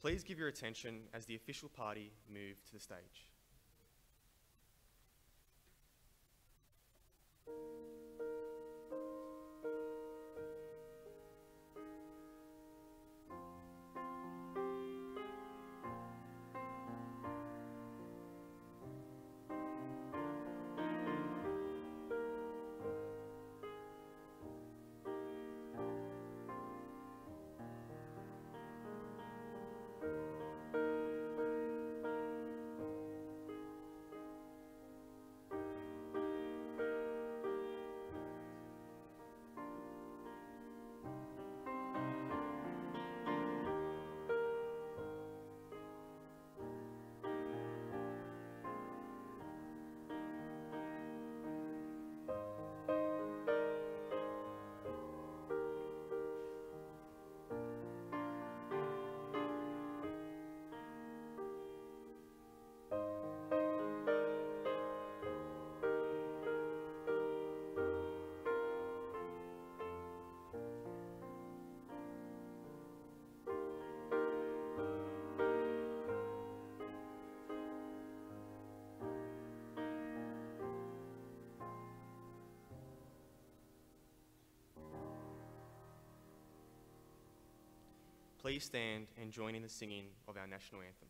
Please give your attention as the official party move to the stage. Please stand and join in the singing of our national anthem.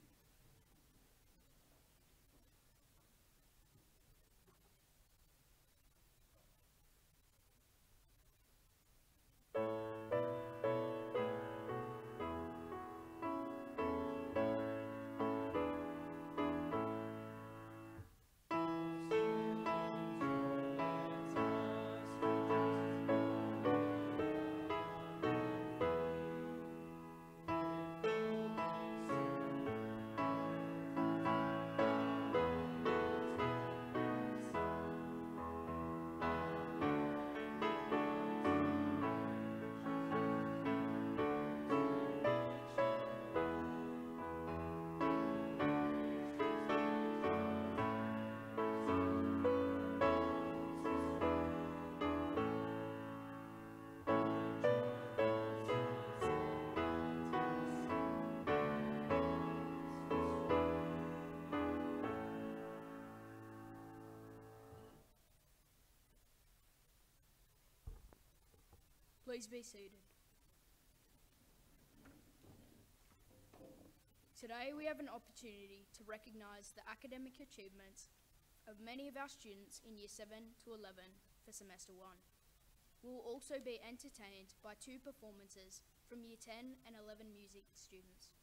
Please be seated. Today we have an opportunity to recognise the academic achievements of many of our students in Year 7 to 11 for Semester 1. We will also be entertained by two performances from Year 10 and 11 music students.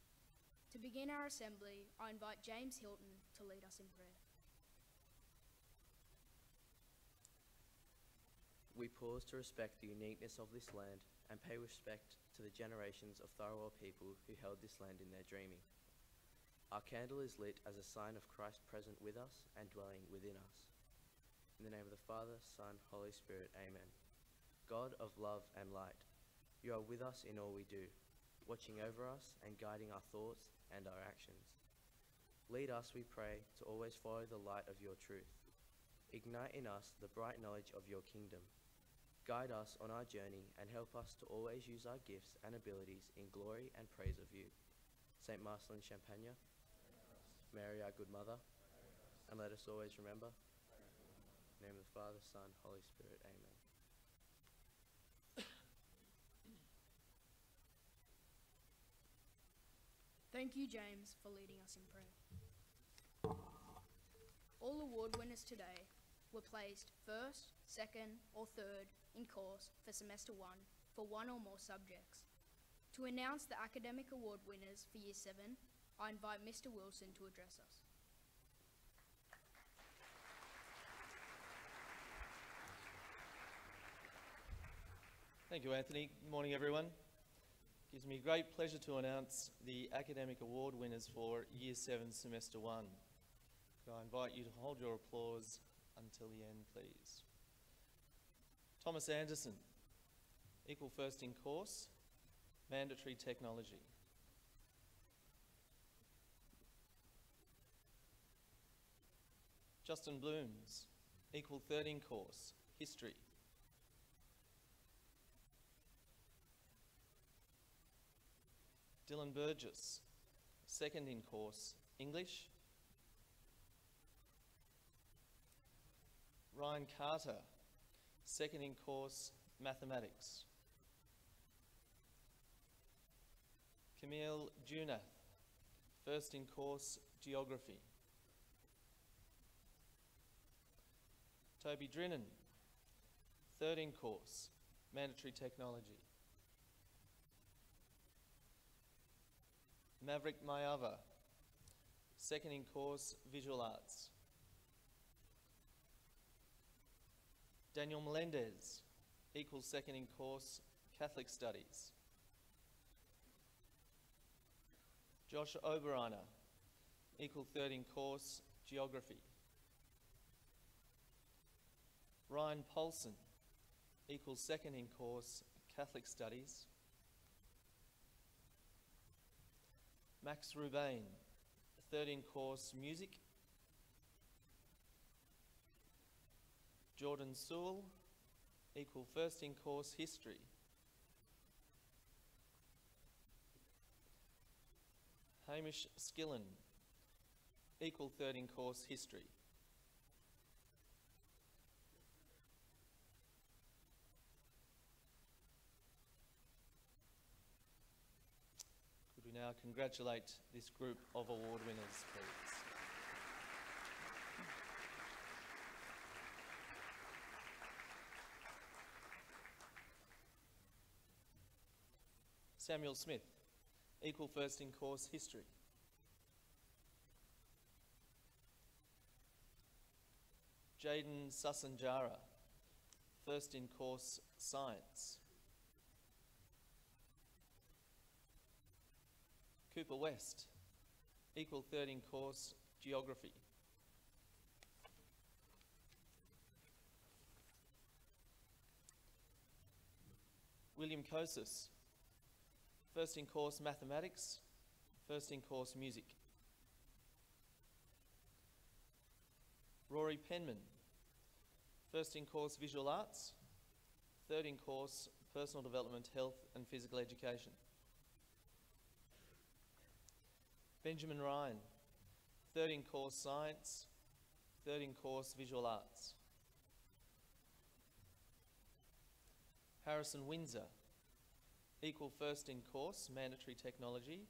To begin our assembly, I invite James Hilton to lead us in prayer. We pause to respect the uniqueness of this land and pay respect to the generations of Tharawal people who held this land in their dreaming. Our candle is lit as a sign of Christ present with us and dwelling within us. In the name of the Father, Son, Holy Spirit, Amen. God of love and light, you are with us in all we do, watching over us and guiding our thoughts and our actions. Lead us, we pray, to always follow the light of your truth. Ignite in us the bright knowledge of your kingdom. Guide us on our journey and help us to always use our gifts and abilities in glory and praise of you. St. Marcelin Champagne, Mary, our good mother, and let us always remember. In the name of the Father, Son, Holy Spirit, Amen. Thank you, James, for leading us in prayer. All award winners today were placed first, second, or third in course for Semester 1 for one or more subjects. To announce the academic award winners for Year 7, I invite Mr. Wilson to address us. Thank you, Anthony. Good morning, everyone. It gives me great pleasure to announce the academic award winners for Year 7 Semester 1. Could I invite you to hold your applause until the end, please. Thomas Anderson, equal first in course, mandatory technology. Justin Blooms, equal third in course, history. Dylan Burgess, second in course English. Ryan Carter, second in course Mathematics. Camille Junath, first in course Geography. Toby Drinnan, third in course Mandatory Technology. Maverick Mayava, second in course Visual Arts. Daniel Melendez, equal second in course Catholic Studies. Josh Oberiner, equal third in course Geography. Ryan Polson, equal second in course Catholic Studies. Max Rubain, third in course Music. Jordan Sewell, equal first in course History. Hamish Skillen, equal third in course History. Could we now congratulate this group of award winners, please? Samuel Smith, equal first in course History. Jaden Sasanjara, first in course Science. Cooper West, equal third in course Geography. William Kosis, first in course Mathematics, first in course Music. Rory Penman, first in course Visual Arts, third in course Personal Development, Health and Physical Education. Benjamin Ryan, third in course Science, third in course Visual Arts. Harrison Windsor, equal first in course Mandatory Technology,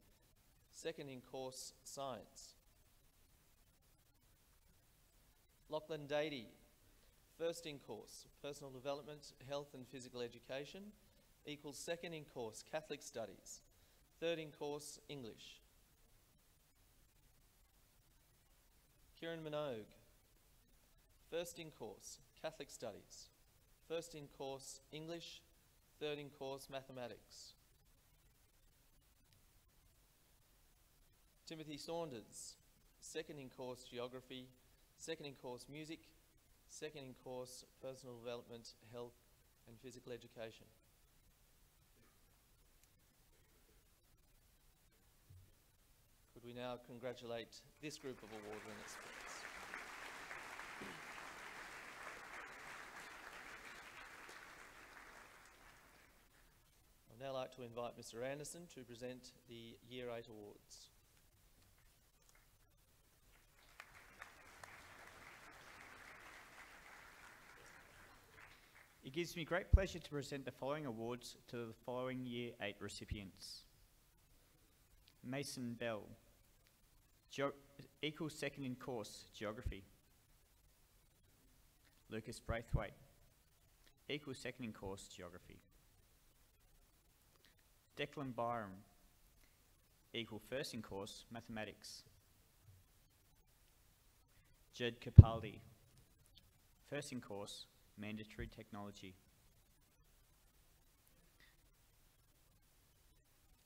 second in course Science. Lachlan Dady, first in course Personal Development, Health and Physical Education, equals second in course Catholic Studies, third in course English. Kieran Minogue, first in course Catholic Studies, first in course English, third in course Mathematics. Timothy Saunders, second in course Geography, second in course Music, second in course Personal Development, Health and Physical Education. Could we now congratulate this group of award winners, please? I'd now like to invite Mr. Anderson to present the Year 8 awards. It gives me great pleasure to present the following awards to the following Year 8 recipients. Mason Bell, equal second in course Geography. Lucas Braithwaite, equal second in course Geography. Declan Byram, equal first in course Mathematics. Jed Capaldi, first in course Mandatory Technology.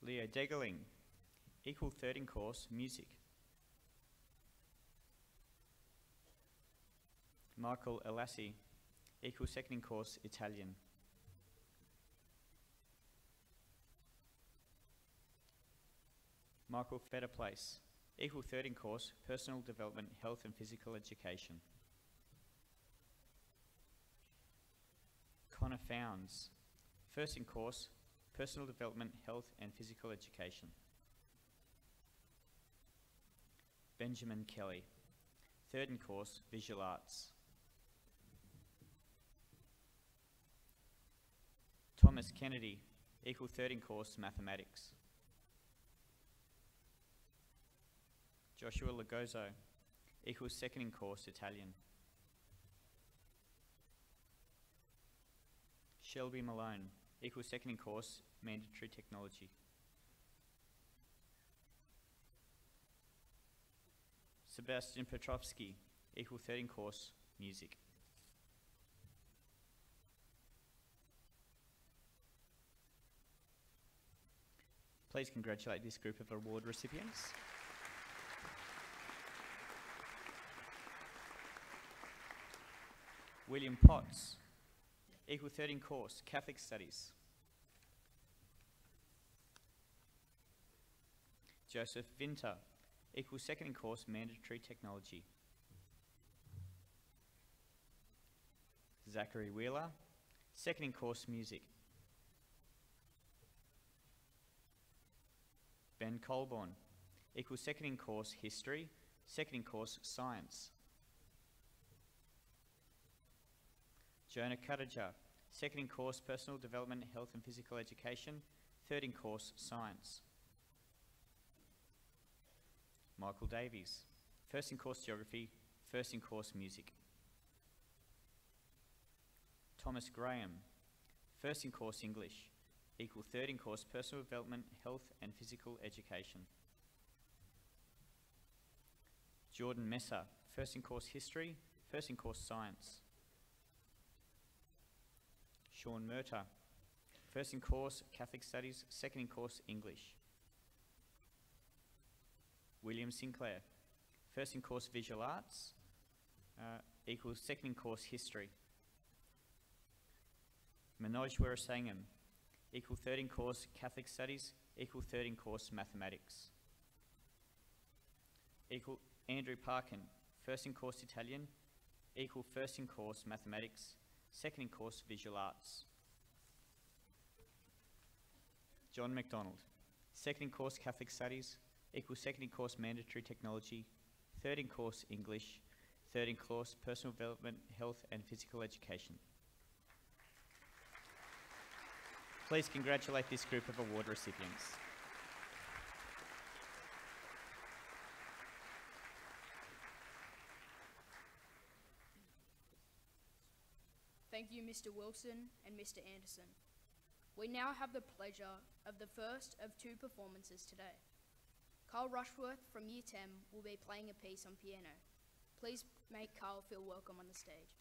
Leo Degerling, equal third in course Music. Michael Elassi, equal second in course Italian. Michael Fetterplace, equal third in course Personal Development, Health and Physical Education. Connor Founds, first in course Personal Development, Health and Physical Education. Benjamin Kelly. Third in course, Visual Arts. Thomas Kennedy, equal third in course, Mathematics. Joshua Lagozo, equal second in course, Italian. Shelby Malone, equal second in course, Mandatory Technology. Sebastian Petrovsky, equal third in course, Music. Please congratulate this group of award recipients. William Potts, equal third in course, Catholic Studies. Joseph Vinter, equal second in course, Mandatory Technology. Zachary Wheeler, second in course, Music. Ben Colborne, equal second in course, History, second in course, Science. Jonah Kadaja, second in course, Personal Development, Health and Physical Education, third in course, Science. Michael Davies, first in course, Geography, first in course, Music. Thomas Graham, first in course, English, equal third in course, Personal Development, Health and Physical Education. Jordan Messer, first in course, History, first in course, Science. Sean Murtagh, first in course, Catholic Studies, second in course, English. William Sinclair, first in course, Visual Arts, equals second in course, History. Manoj Weerasingam, equal third in course, Catholic Studies, equal third in course, Mathematics. Equal Andrew Parkin, first in course, Italian, equal first in course, Mathematics, second in course, Visual Arts. John McDonald, second in course, Catholic Studies, equal second in course, Mandatory Technology, third in course, English, third in course, Personal Development, Health and Physical Education. Please congratulate this group of award recipients. Thank you, Mr. Wilson and Mr. Anderson. We now have the pleasure of the first of two performances today. Carl Rushworth from Year 10 will be playing a piece on piano. Please make Carl feel welcome on the stage.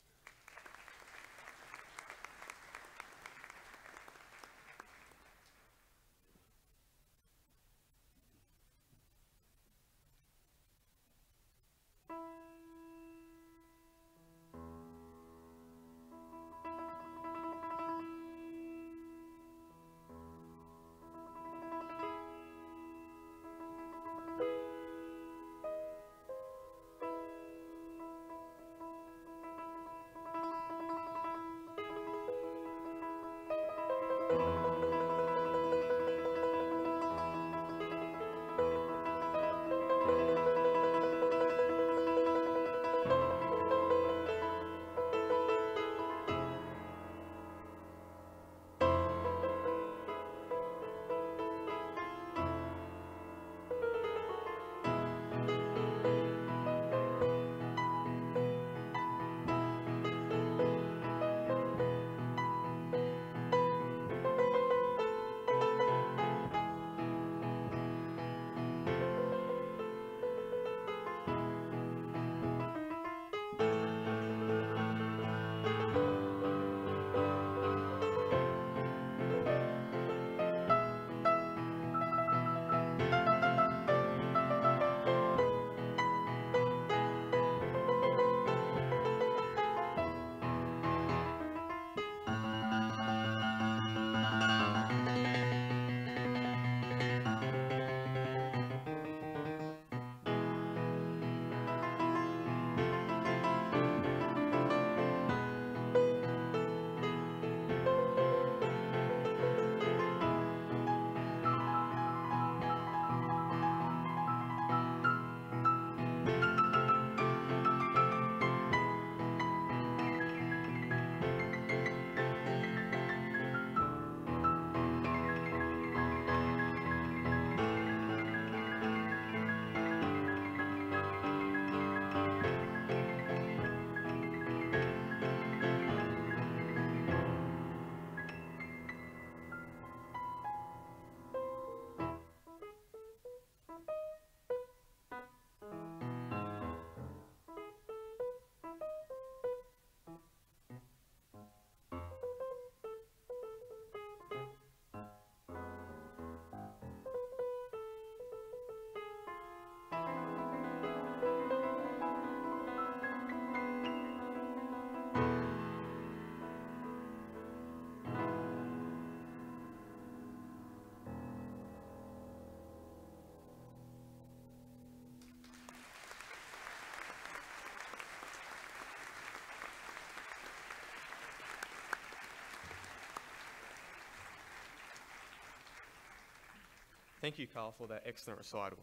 Thank you, Carl, for that excellent recital.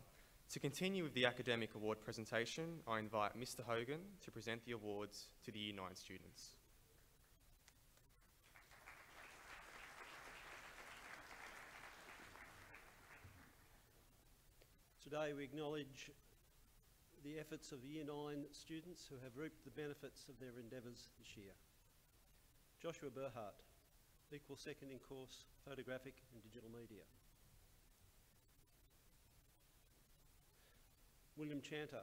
To continue with the academic award presentation, I invite Mr. Hogan to present the awards to the Year 9 students. Today we acknowledge the efforts of Year 9 students who have reaped the benefits of their endeavours this year. Joshua Burhart, equal second in course Photographic and Digital Media. William Chanter,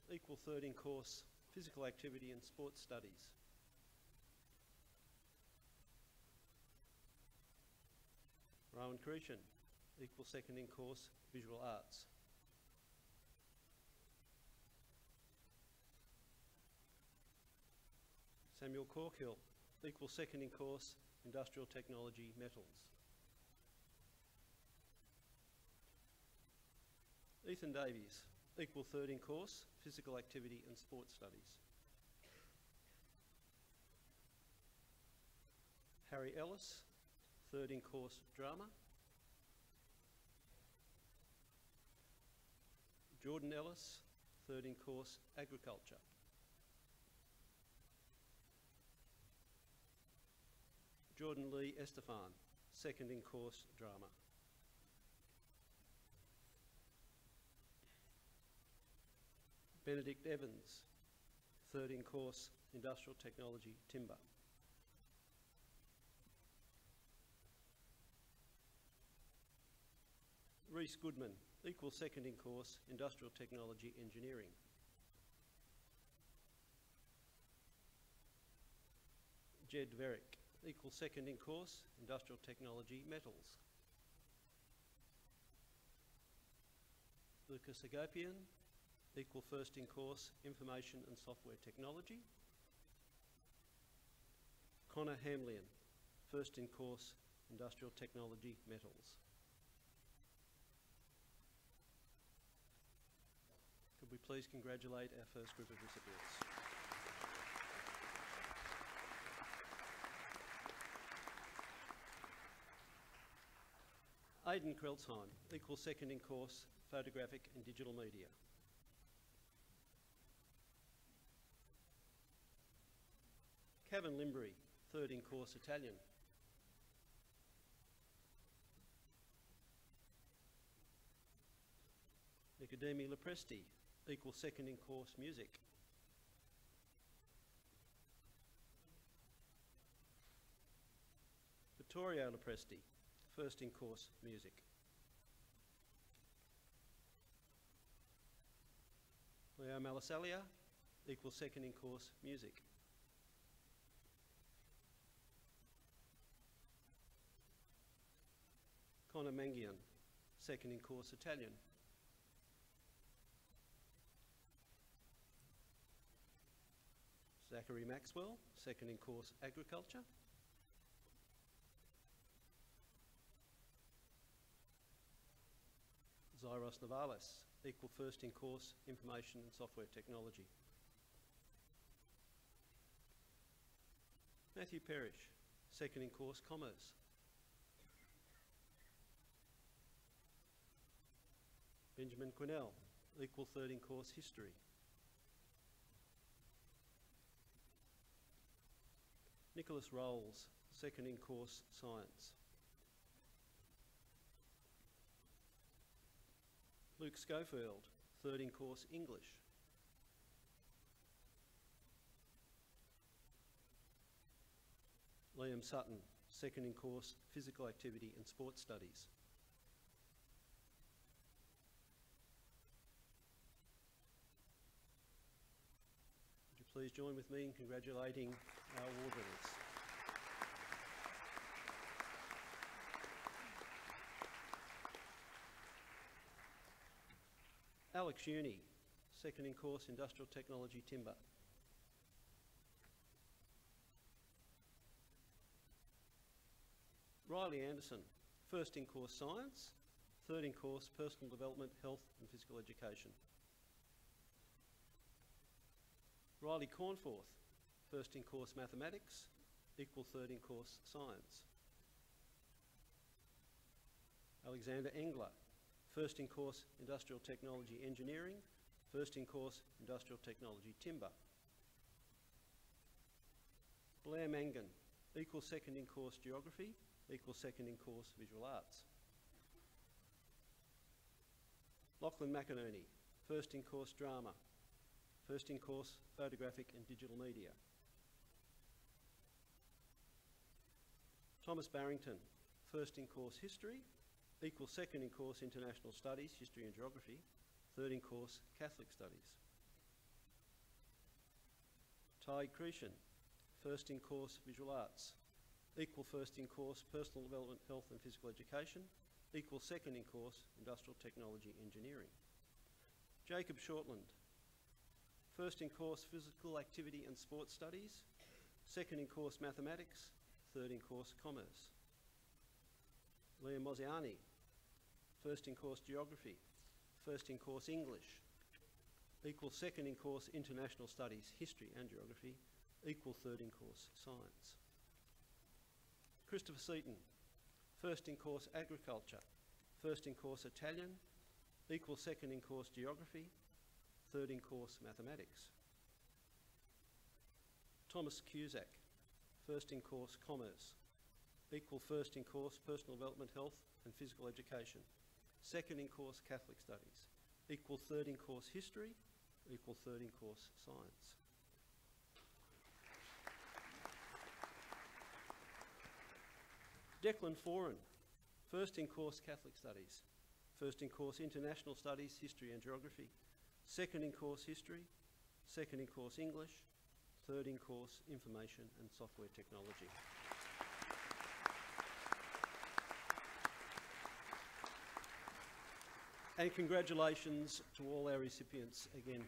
equal third in course Physical Activity and Sports Studies. Rowan Creechan, equal second in course Visual Arts. Samuel Corkhill, equal second in course Industrial Technology Metals. Ethan Davies, equal third in course Physical Activity and Sports Studies. Harry Ellis, third in course Drama. Jordan Ellis, third in course Agriculture. Jordan Lee Estefan, second in course Drama. Benedict Evans, third in course Industrial Technology Timber. Reece Goodman, equal second in course Industrial Technology Engineering. Jed Verick, equal second in course Industrial Technology Metals. Lucas Agopian, equal first in course Information and Software Technology. Connor Hamlian, first in course Industrial Technology Metals. Could we please congratulate our first group of recipients? Aidan Kreltzheim, equal second in course Photographic and Digital Media. Kevin Limbury, third in course Italian. Nicodemi Lepresti, equal second in course Music. Vittorio Lepresti, first in course Music. Leo Malasalia, equal second in course Music. Connor Mangian, second in course Italian. Zachary Maxwell, second in course Agriculture. Zyros Navales, equal first in course Information and Software Technology. Matthew Parrish, second in course Commerce. Benjamin Quinnell, equal third in course History. Nicholas Rolls, second in course Science. Luke Schofield, third in course English. Liam Sutton, second in course Physical Activity and Sports Studies. Would you please join with me in congratulating our award winners. Alex Uni, second in course Industrial Technology Timber. Riley Anderson, first in course Science, third in course Personal Development, Health and Physical Education. Riley Cornforth, first in course Mathematics, equal third in course Science. Alexander Engler, first in course Industrial Technology Engineering, first in course Industrial Technology Timber. Blair Mangan, equal second in course Geography, equal second in course Visual Arts. Lachlan McInerney, first in course Drama, first in course Photographic and Digital Media. Thomas Barrington, first in course History, equal second in course International Studies, History and Geography, third in course Catholic Studies. Ty Cretion, first in course Visual Arts, equal first in course Personal Development, Health and Physical Education, equal second in course Industrial Technology Engineering. Jacob Shortland, first in course Physical Activity and Sports Studies, second in course Mathematics, third in course Commerce. Liam Mosiani, first in course Geography, first in course English, equal second in course International Studies, History and Geography, equal third in course Science. Christopher Seaton, first in course Agriculture, first in course Italian, equal second in course Geography, third in course Mathematics. Thomas Cusack, first in course Commerce, equal first in course Personal Development, Health and Physical Education, second in course Catholic Studies, equal third in course History, equal third in course Science. Declan Foran, first in course Catholic Studies, first in course International Studies, History and Geography, second in course History, second in course English, third in course Information and Software Technology. And congratulations to all our recipients again.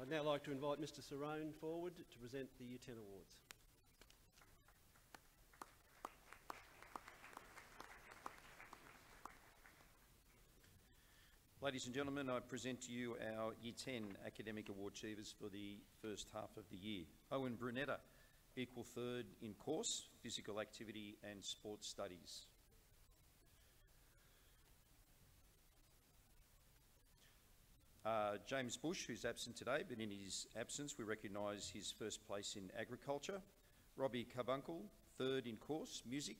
I'd now like to invite Mr. Cerrone forward to present the Year 10 awards. Ladies and gentlemen, I present to you our Year 10 Academic Award achievers for the first half of the year. Owen Brunetta, equal third in course, Physical Activity and Sports Studies. James Bush, who's absent today, but in his absence we recognise his first place in Agriculture. Robbie Carbuncle, third in course, Music.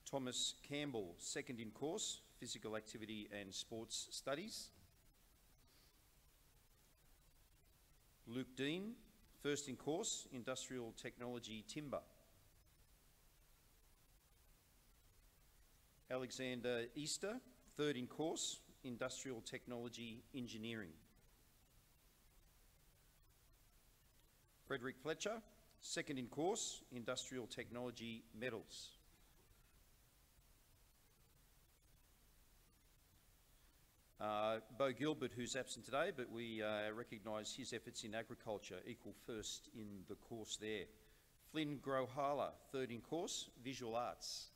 Thomas Campbell, second in course, Physical Activity and Sports Studies. Luke Dean, first in course, Industrial Technology Timber. Alexander Easter, third in course, Industrial Technology Engineering. Frederick Fletcher, second in course, Industrial Technology Metals. Bo Gilbert, who's absent today, but we recognise his efforts in agriculture, equal first in the course there. Flynn Grohala, third in course, Visual Arts.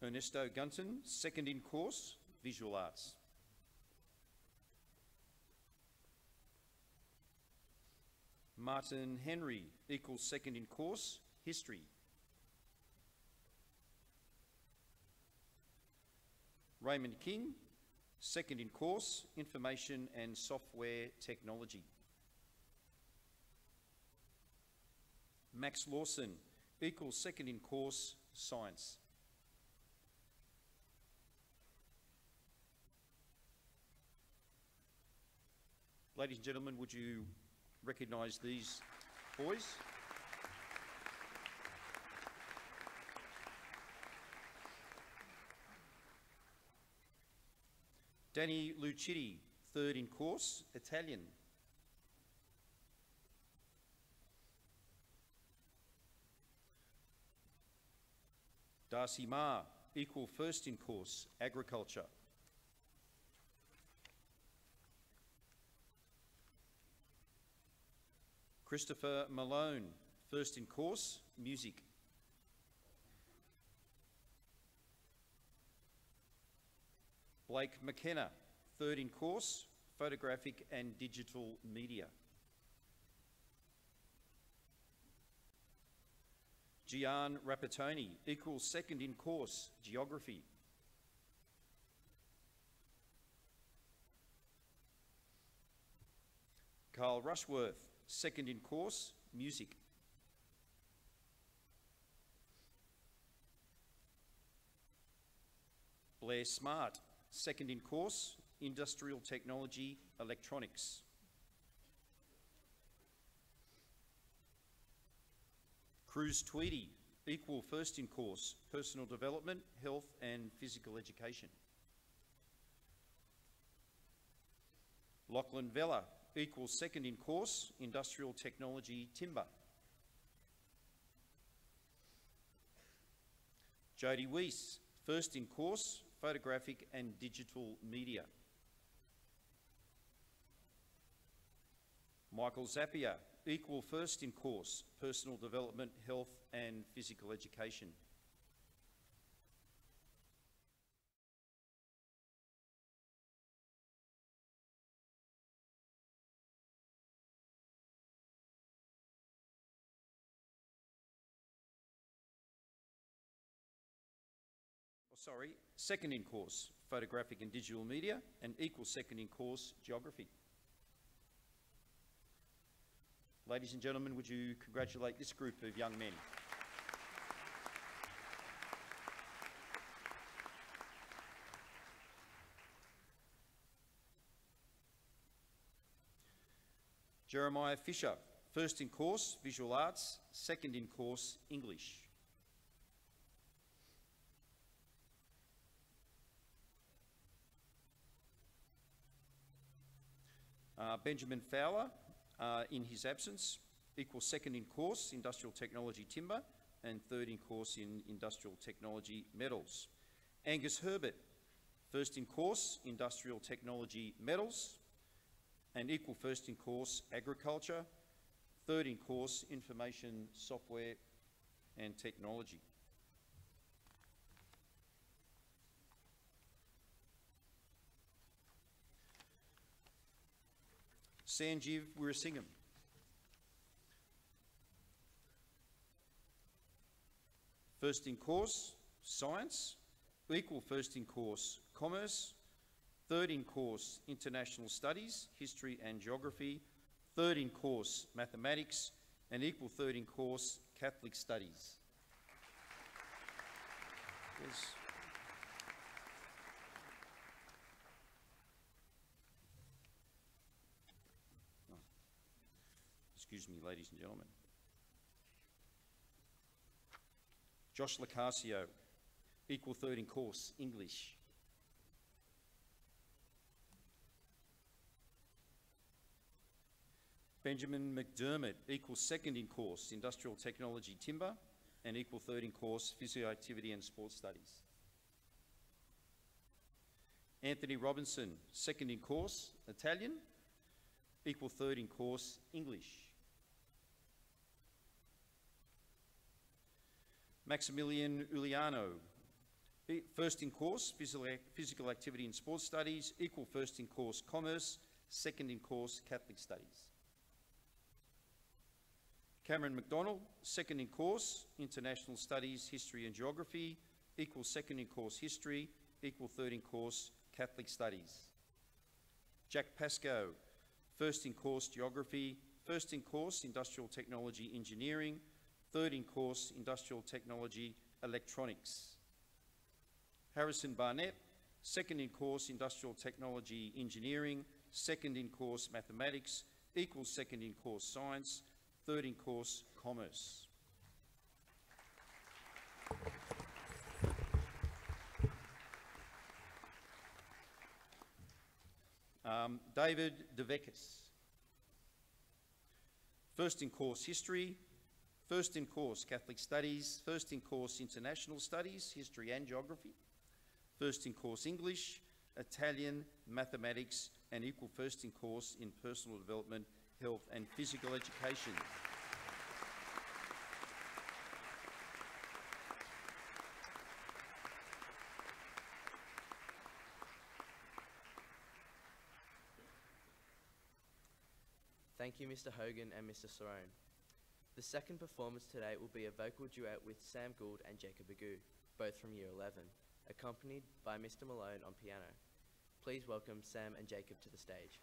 Ernesto Gunton, second in course, Visual Arts. Martin Henry, equal second in course, History. Raymond King, second in course, Information and Software Technology. Max Lawson, equal second in course, Science. Ladies and gentlemen, would you recognise these boys? Danny Lucitti, third in course, Italian. Darcy Ma, equal first in course, Agriculture. Christopher Malone, first in course, Music. Blake McKenna, third in course, photographic and digital media. Gian Rapatoni, equal second in course, geography. Carl Rushworth, second in course, music. Blair Smart, second in course, industrial technology, electronics. Cruz Tweedy, equal first in course, personal development, health and physical education. Lachlan Vella, equal second in course, industrial technology, timber. Jodie Weiss, first in course, photographic and digital media. Michael Zapier, equal first in course, personal development, health and physical education. Second in course, photographic and digital media, and equal second in course, geography. Ladies and gentlemen, would you congratulate this group of young men? Jeremiah Fisher, first in course, visual arts, second in course, English. Benjamin Fowler, in his absence, equal second in course, industrial technology timber, and third in course in industrial technology metals. Angus Herbert, first in course, industrial technology metals, and equal first in course, agriculture, third in course, information software and technology. Sanjeev Weerasingham, first in course, science, equal first in course, commerce, third in course, international studies, history and geography, third in course, mathematics, and equal third in course, Catholic studies. Yes. Excuse me, ladies and gentlemen. Josh Lacasio, equal third in course, English. Benjamin McDermott, equal second in course, industrial technology timber, and equal third in course, physical activity and sports studies. Anthony Robinson, second in course, Italian, equal third in course, English. Maximilian Uliano, first in course, physical activity and sports studies, equal first in course, commerce, second in course, Catholic studies. Cameron McDonald, second in course, international studies, history and geography, equal second in course, history, equal third in course, Catholic studies. Jack Pascoe, first in course, geography, first in course, industrial technology, engineering, third in course, industrial technology, electronics. Harrison Barnett, second in course, industrial technology, engineering, second in course, mathematics, equal second in course, science, third in course, commerce. David DeVekis, first in course, history, first in course, Catholic studies, first in course, international studies, history and geography, first in course, English, Italian, mathematics, and equal first in course in personal development, health and physical education. Thank you, Mr. Hogan and Mr. Cerrone. The second performance today will be a vocal duet with Sam Gould and Jacob Agu, both from Year 11, accompanied by Mr. Malone on piano. Please welcome Sam and Jacob to the stage.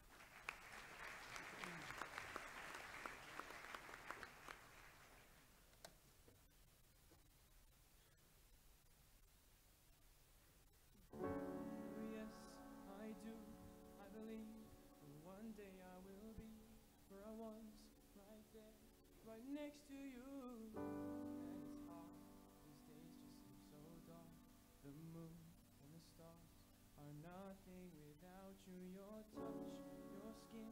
Yes, I do. I believe one day I will be where I was, right there, right next to you. And it's hard, these days just seem so dark. The moon and the stars are nothing without you. Your touch, your skin,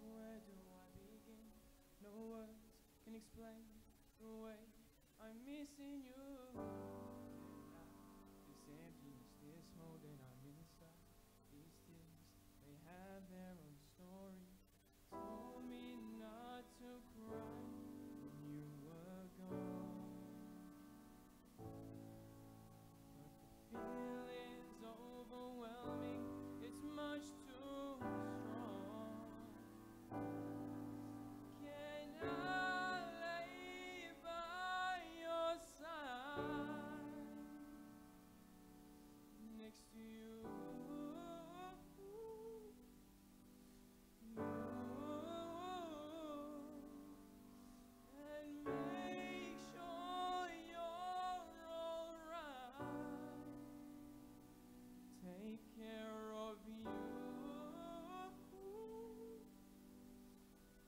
where do I begin? No words can explain the way I'm missing you. This emptiness, this hole that I'm inside, these tears, they have their own story. Told me not to cry when you were gone. But the feeling's overwhelming, it's much too strong. Can I lay by your side, next to you? And make sure you're alright. Take care of you.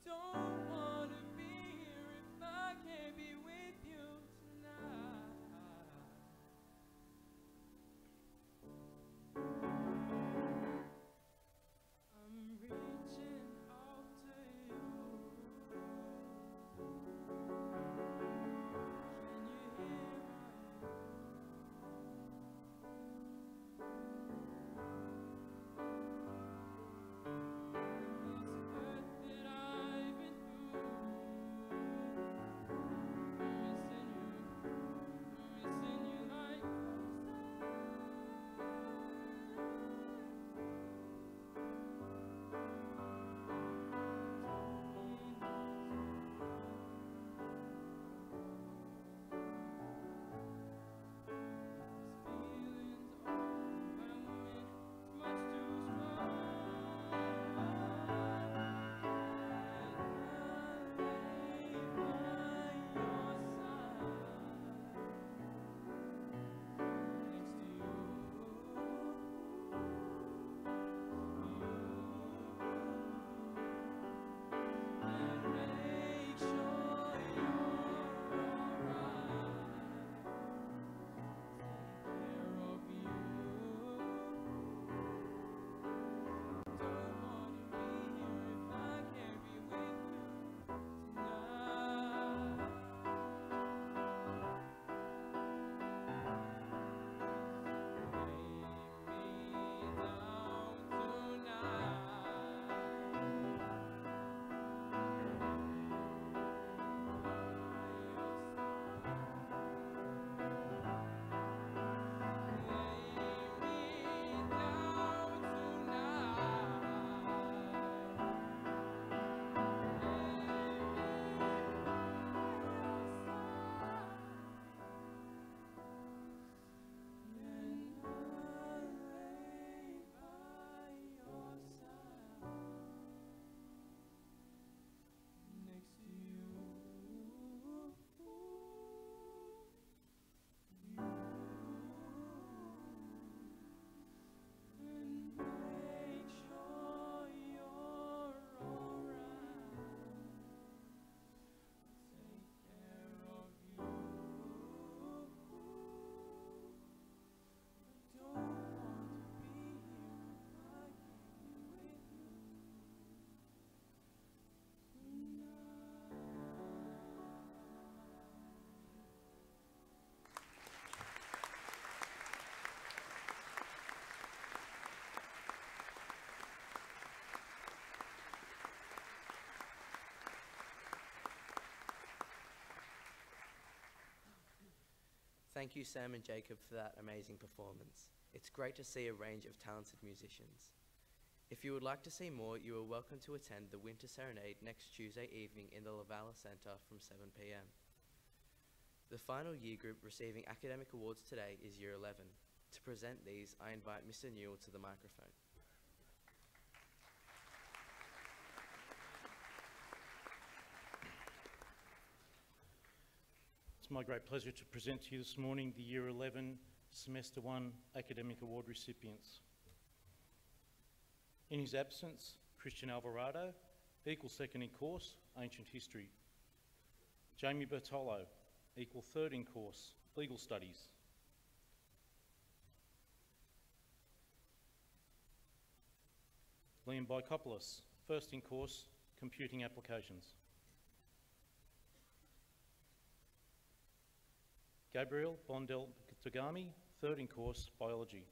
Don't wanna be here if I can't be with you tonight. I'm reaching out to you. Can you hear my this hurt that I've been through? I'm missing you like Thank you, Sam and Jacob, for that amazing performance. It's great to see a range of talented musicians. If you would like to see more, you are welcome to attend the Winter Serenade next Tuesday evening in the Lavala Centre from 7 p.m. The final year group receiving academic awards today is Year 11. To present these, I invite Mr. Newell to the microphone. It's my great pleasure to present to you this morning the Year 11 Semester 1 Academic Award recipients. In his absence, Christian Alvarado, equal second in course, Ancient History. Jamie Bertolo, equal third in course, Legal Studies. Liam Bikopoulos, first in course, Computing Applications. Gabriel Bondel Tagami, third in course, Biology.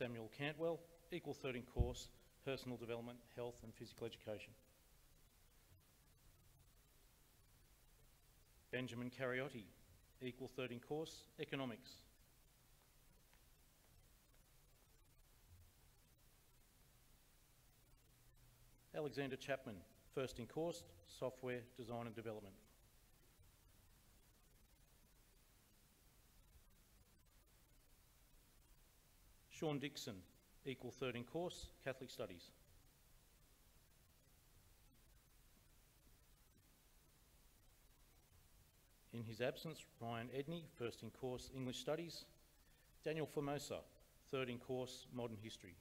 Samuel Cantwell, equal third in course, Personal Development, Health and Physical Education. Benjamin Cariotti, equal third in course, Economics. Alexander Chapman, first in course, Software Design and Development. Sean Dixon, equal third in course, Catholic Studies. In his absence, Ryan Edney, first in course, English Studies. Daniel Formosa, third in course, Modern History.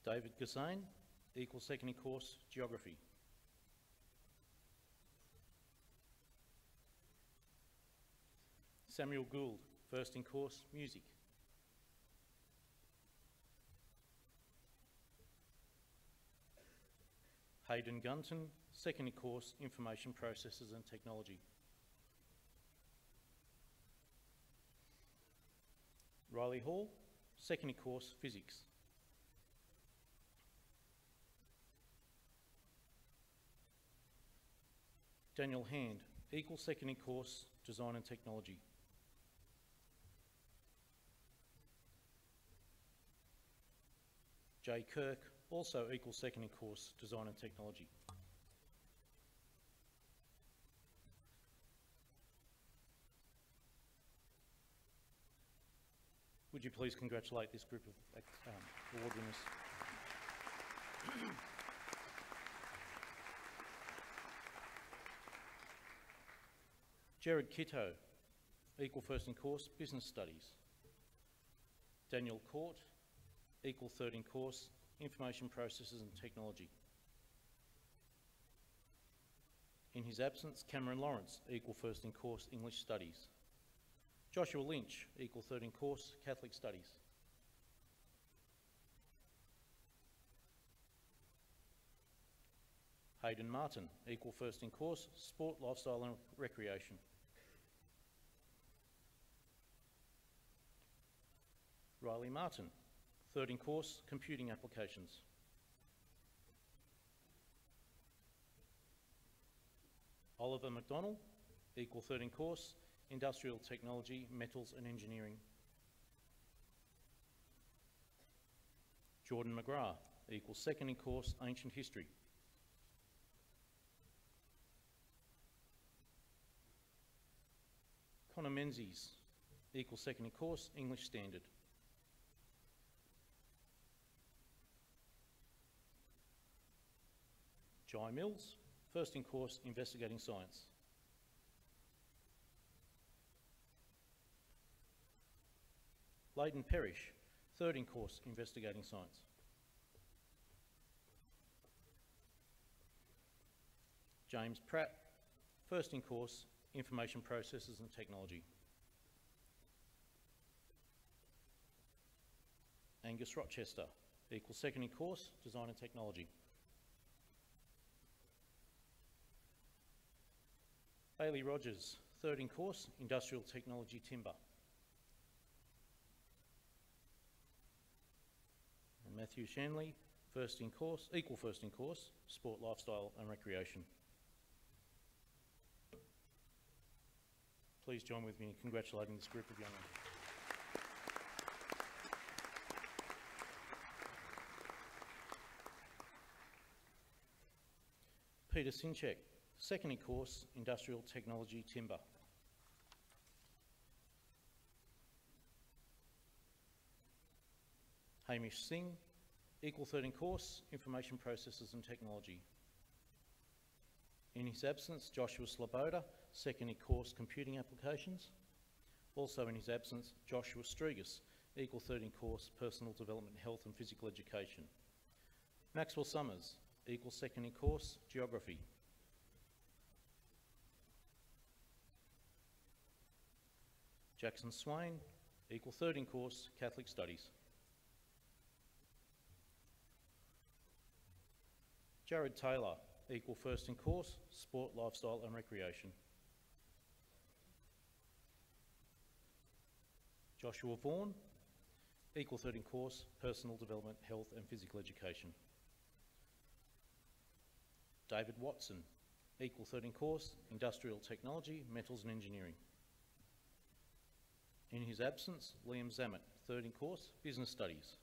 David Gassane, equal second in course, Geography. Samuel Gould, first in course, Music. Hayden Gunton, second in course, Information Processes and Technology. Riley Hall, second in course, Physics. Daniel Hand, equal second in course, Design and Technology. Jay Kirk, also equal second in course, Design and Technology. Would you please congratulate this group of award winners? Jared Kitto, equal first in course, Business Studies. Daniel Court, equal third in course, Information Processes and Technology. In his absence, Cameron Lawrence, equal first in course, English Studies. Joshua Lynch, equal third in course, Catholic Studies. Hayden Martin, equal first in course, Sport, Lifestyle and Recreation. Riley Martin, third in course, Computing Applications. Oliver McDonnell, equal third in course, Industrial Technology, Metals and Engineering. Jordan McGrath, equal second in course, Ancient History. Connor Menzies, equal second in course, English Standard. Jai Mills, first in course, Investigating Science. Leighton Parrish, third in course, Investigating Science. James Pratt, first in course, Information Processes and Technology. Angus Rochester, equal second in course, Design and Technology. Bailey Rogers, third in course, Industrial Technology, Timber. And Matthew Shanley, equal first in course, sport, lifestyle and recreation. Please join with me in congratulating this group of young men. Peter Sinchek, second in course, Industrial Technology Timber. Hamish Singh, equal third in course, Information Processes and Technology. In his absence, Joshua Sloboda, second in course, Computing Applications. Also in his absence, Joshua Strigas, equal third in course, Personal Development, Health and Physical Education. Maxwell Summers, equal second in course, Geography. Jackson Swain, equal third in course, Catholic Studies. Jared Taylor, equal first in course, Sport, Lifestyle and Recreation. Joshua Vaughan, equal third in course, Personal Development, Health and Physical Education. David Watson, equal third in course, Industrial Technology, Metals and Engineering. In his absence, Liam Zammit, third in course, Business Studies.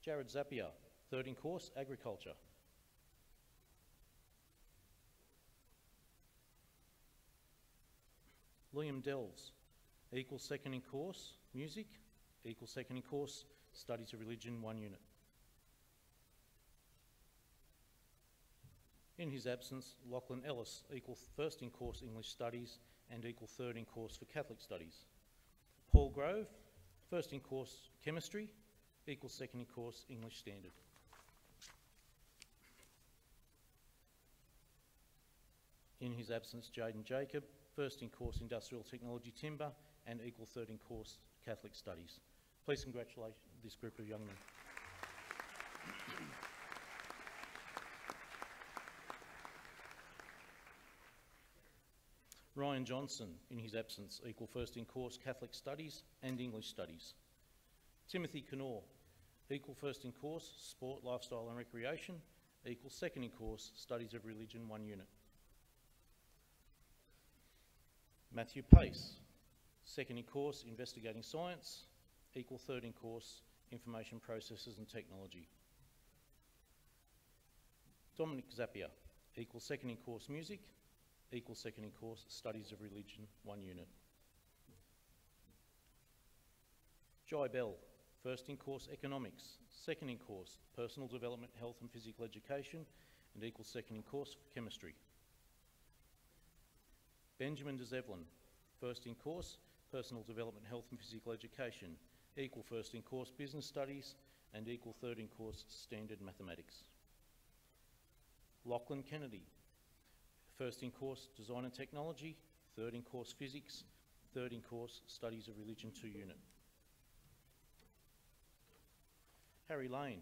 Jared Zapier, third in course, Agriculture. Liam Delves, equal second in course, Music, equal second in course, Studies of Religion, 1 unit. In his absence, Lachlan Ellis, equal first in course, English Studies and equal third in course for Catholic Studies. Paul Grove, first in course, Chemistry, equal second in course, English Standard. In his absence, Jaden Jacob, first in course, Industrial Technology Timber and equal third in course, Catholic Studies. Please congratulate this group of young men. Ryan Johnson, in his absence, equal first in course, Catholic Studies and English Studies. Timothy Knorr, equal first in course, Sport, Lifestyle and Recreation, equal second in course, Studies of Religion, 1 unit. Matthew Pace, second in course, Investigating Science, equal third in course, Information Processes and Technology. Dominic Zapier, equal second in course, Music, equal second in course, Studies of Religion, 1 unit. Jai Bell, first in course, Economics, second in course, Personal Development, Health and Physical Education, and equal second in course, Chemistry. Benjamin DeZevlin, first in course, Personal Development, Health and Physical Education, equal first in course, Business Studies, and equal third in course, Standard Mathematics. Lachlan Kennedy, first in course, Design and Technology, third in course, Physics, third in course, Studies of Religion, 2 unit. Harry Lane,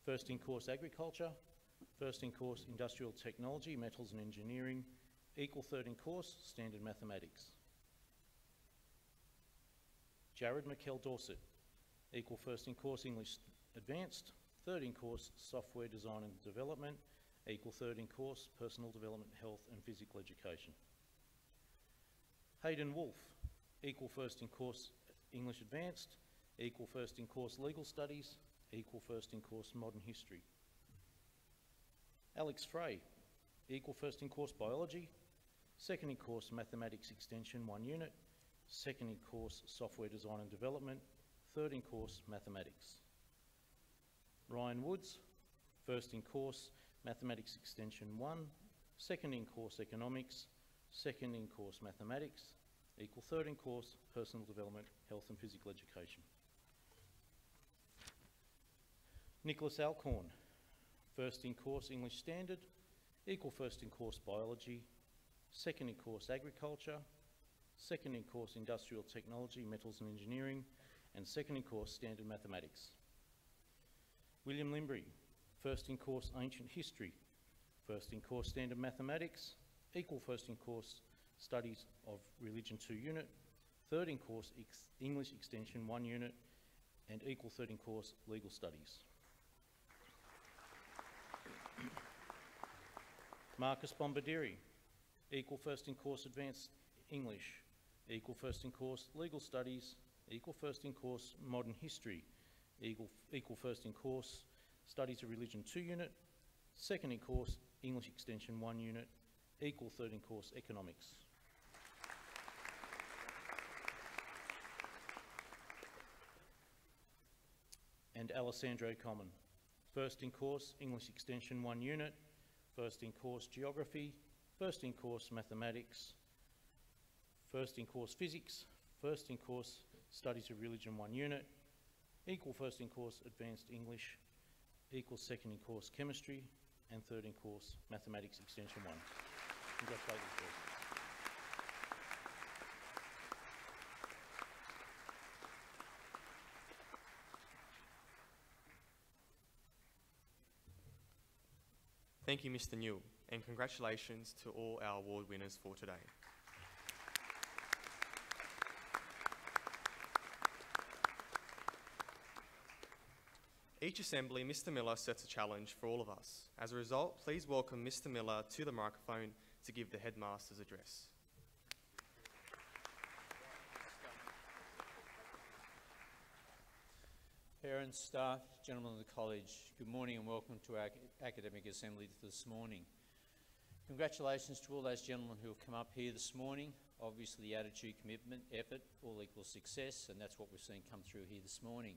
first in course, Agriculture, first in course, Industrial Technology, Metals and Engineering, equal third in course, Standard Mathematics. Jared McKell Dorset, equal first in course, English Advanced, third in course, Software Design and Development, equal third in course, Personal Development, Health and Physical Education. Hayden Wolfe, equal first in course, English Advanced, equal first in course, Legal Studies, equal first in course, Modern History. Alex Frey, equal first in course, Biology, second in course, Mathematics Extension, 1 unit, second in course, Software Design and Development, third in course, Mathematics. Ryan Woods, first in course, Mathematics Extension 1, second in course, Economics, second in course, Mathematics, equal third in course, Personal Development, Health and Physical Education. Nicholas Alcorn, first in course, English Standard, equal first in course, Biology, second in course, Agriculture, second in course, Industrial Technology, Metals and Engineering, and second in course, Standard Mathematics. William Limbry, first in course, Ancient History, first in course, Standard Mathematics, equal first in course, Studies of Religion, 2 unit, third in course, English Extension, 1 unit, and equal third in course, Legal Studies. Marcus Bombardieri, equal first in course Advanced English, equal first in course Legal Studies, equal first in course Modern History, equal first in course Studies of Religion 2 unit, second in course English Extension 1 unit, equal third in course Economics. And Alessandro Common, first in course English Extension 1 unit, first in course Geography, first in course Mathematics, first in course Physics, first in course Studies of Religion 1 unit, equal first in course Advanced English, equal second in course Chemistry, and third in course Mathematics Extension 1. Congratulations, boys. Thank you, Mr. Newell, and congratulations to all our award winners for today. Each assembly, Mr. Miller sets a challenge for all of us. As a result, please welcome Mr. Miller to the microphone to give the headmaster's address. Parents, staff, gentlemen of the college, good morning and welcome to our academic assembly this morning. Congratulations to all those gentlemen who have come up here this morning. Obviously the attitude, commitment, effort, all equals success, and that's what we've seen come through here this morning.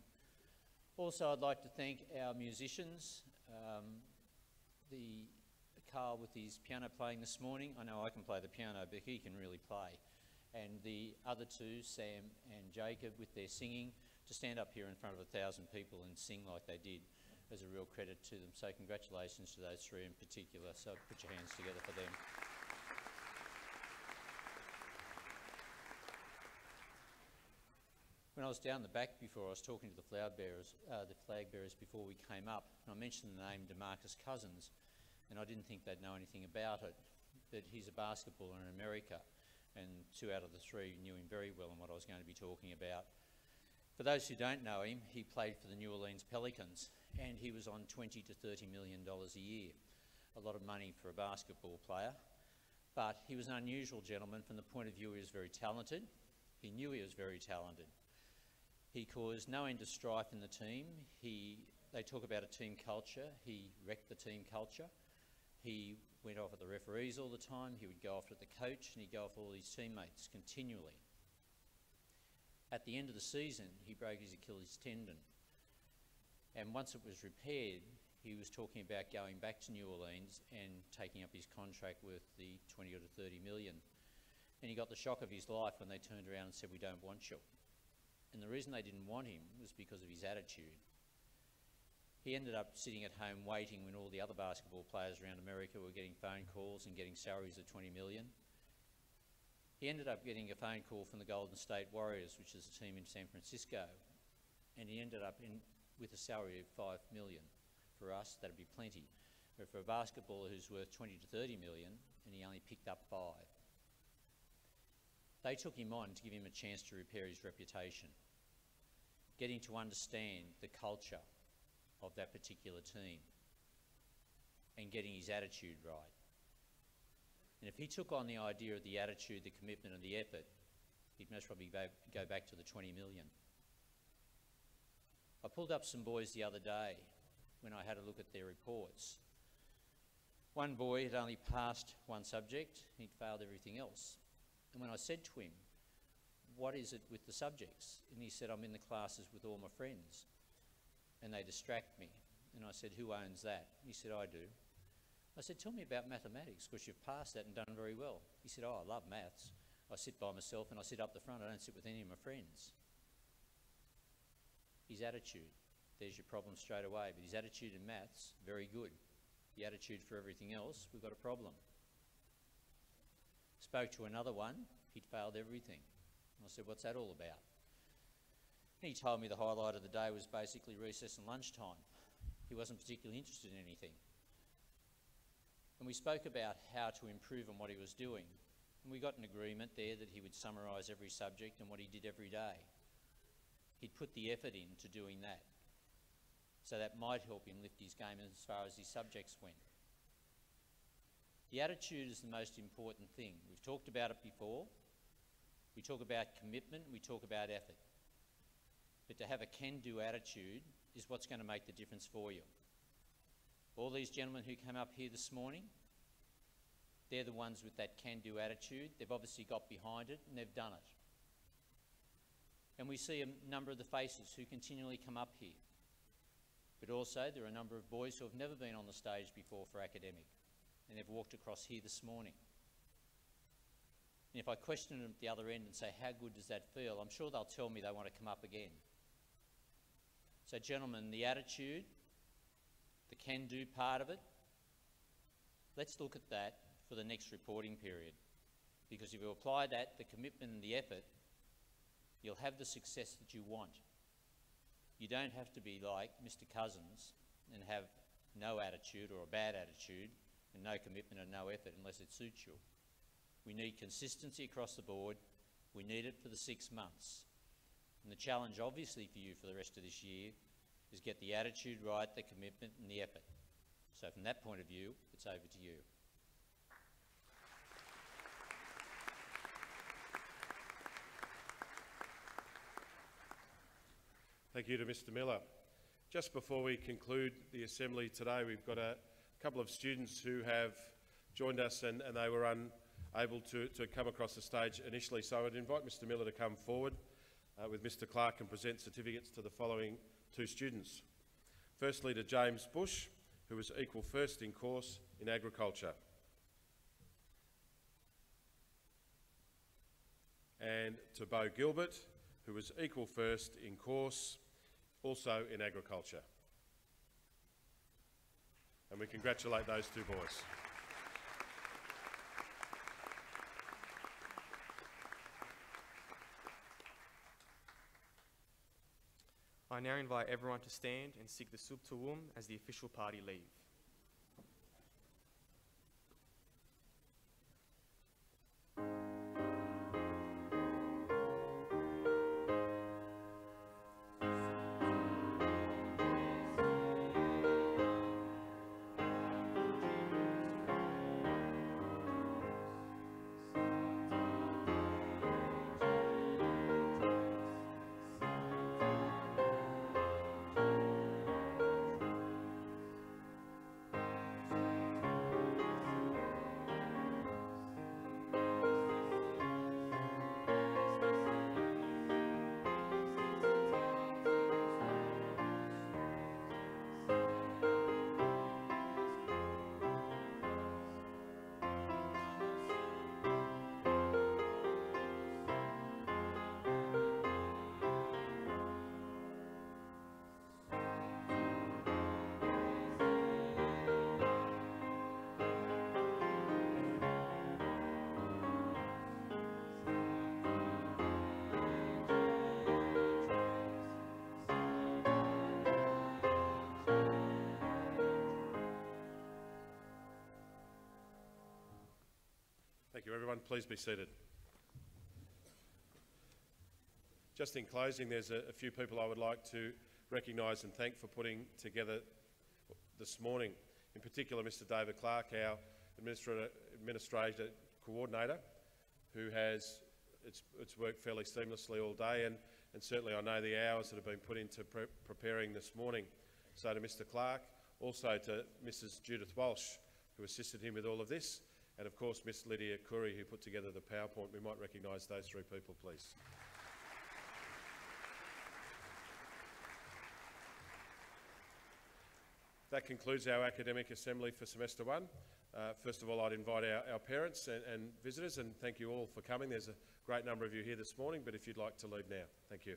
Also, I'd like to thank our musicians, Carl with his piano playing this morning. I know I can play the piano, but he can really play. And the other two, Sam and Jacob, with their singing. To stand up here in front of 1,000 people and sing like they did is a real credit to them. So congratulations to those three in particular. So put your hands together for them. When I was down the back before, I was talking to the flag bearers before we came up, and I mentioned the name DeMarcus Cousins, and I didn't think they'd know anything about it, but he's a basketballer in America, and 2 out of the 3 knew him very well and what I was going to be talking about. For those who don't know him, he played for the New Orleans Pelicans, and he was on $20 to $30 million a year. A lot of money for a basketball player, but he was an unusual gentleman from the point of view he was very talented. He knew he was very talented. He caused no end of strife in the team. They talk about a team culture. He wrecked the team culture. He went off at the referees all the time. He would go off at the coach, and he'd go off all his teammates continually. At the end of the season, he broke his Achilles tendon. And once it was repaired, he was talking about going back to New Orleans and taking up his contract worth the 20 or 30 million. And he got the shock of his life when they turned around and said, "We don't want you." And the reason they didn't want him was because of his attitude. He ended up sitting at home waiting when all the other basketball players around America were getting phone calls and getting salaries of 20 million. He ended up getting a phone call from the Golden State Warriors, which is a team in San Francisco, and he ended up with a salary of $5 million. For us, that'd be plenty. But for a basketballer who's worth 20 to 30 million, and he only picked up 5. They took him on to give him a chance to repair his reputation, getting to understand the culture of that particular team, and getting his attitude right. And if he took on the idea of the attitude, the commitment and the effort, he'd most probably go back to the 20 million. I pulled up some boys the other day when I had a look at their reports. One boy had only passed one subject, he'd failed everything else. And when I said to him, "What is it with the subjects?" And he said, "I'm in the classes with all my friends and they distract me." And I said, "Who owns that?" He said, "I do." I said, "Tell me about mathematics, because you've passed that and done very well." He said, "Oh, I love maths. I sit by myself and I sit up the front. I don't sit with any of my friends." His attitude, there's your problem straight away. But his attitude in maths, very good. The attitude for everything else, we've got a problem. Spoke to another one, he'd failed everything. And I said, "What's that all about?" And he told me the highlight of the day was basically recess and lunchtime. He wasn't particularly interested in anything. And we spoke about how to improve on what he was doing. And we got an agreement there that he would summarise every subject and what he did every day. He'd put the effort into doing that. So that might help him lift his game as far as his subjects went. The attitude is the most important thing. We've talked about it before. We talk about commitment, we talk about effort. But to have a can-do attitude is what's going to make the difference for you. All these gentlemen who came up here this morning, they're the ones with that can-do attitude. They've obviously got behind it and they've done it. And we see a number of the faces who continually come up here. But also there are a number of boys who have never been on the stage before for academic, and they've walked across here this morning. And if I question them at the other end and say, how good does that feel? I'm sure they'll tell me they want to come up again. So gentlemen, the attitude, the can-do part of it, let's look at that for the next reporting period. Because if you apply that, the commitment and the effort, you'll have the success that you want. You don't have to be like Mr. Cousins and have no attitude or a bad attitude and no commitment and no effort unless it suits you. We need consistency across the board. We need it for the 6 months. And the challenge obviously for you for the rest of this year is get the attitude right, the commitment and the effort. So from that point of view, it's over to you. Thank you to Mr. Miller. Just before we conclude the assembly today, we've got a couple of students who have joined us and they were unable to come across the stage initially. So I'd invite Mr. Miller to come forward with Mr. Clark and present certificates to the following 2 students. Firstly to James Bush, who was equal first in course in agriculture. And to Bo Gilbert, who was equal first in course also in agriculture. And we congratulate those 2 boys. I now invite everyone to stand and sing the Sub Tuum as the official party leave. Thank you, everyone. Please be seated. Just in closing, there's a few people I would like to recognise and thank for putting together this morning. In particular, Mr. David Clark, our administrator coordinator, who has it's worked fairly seamlessly all day, and certainly I know the hours that have been put into preparing this morning. So to Mr. Clark, also to Mrs. Judith Walsh, who assisted him with all of this, and of course Miss Lydia Curry, who put together the PowerPoint. We might recognise those 3 people, please. That concludes our academic assembly for semester 1. First of all, I'd invite our parents and visitors, and thank you all for coming. There's a great number of you here this morning, but if you'd like to leave now, thank you.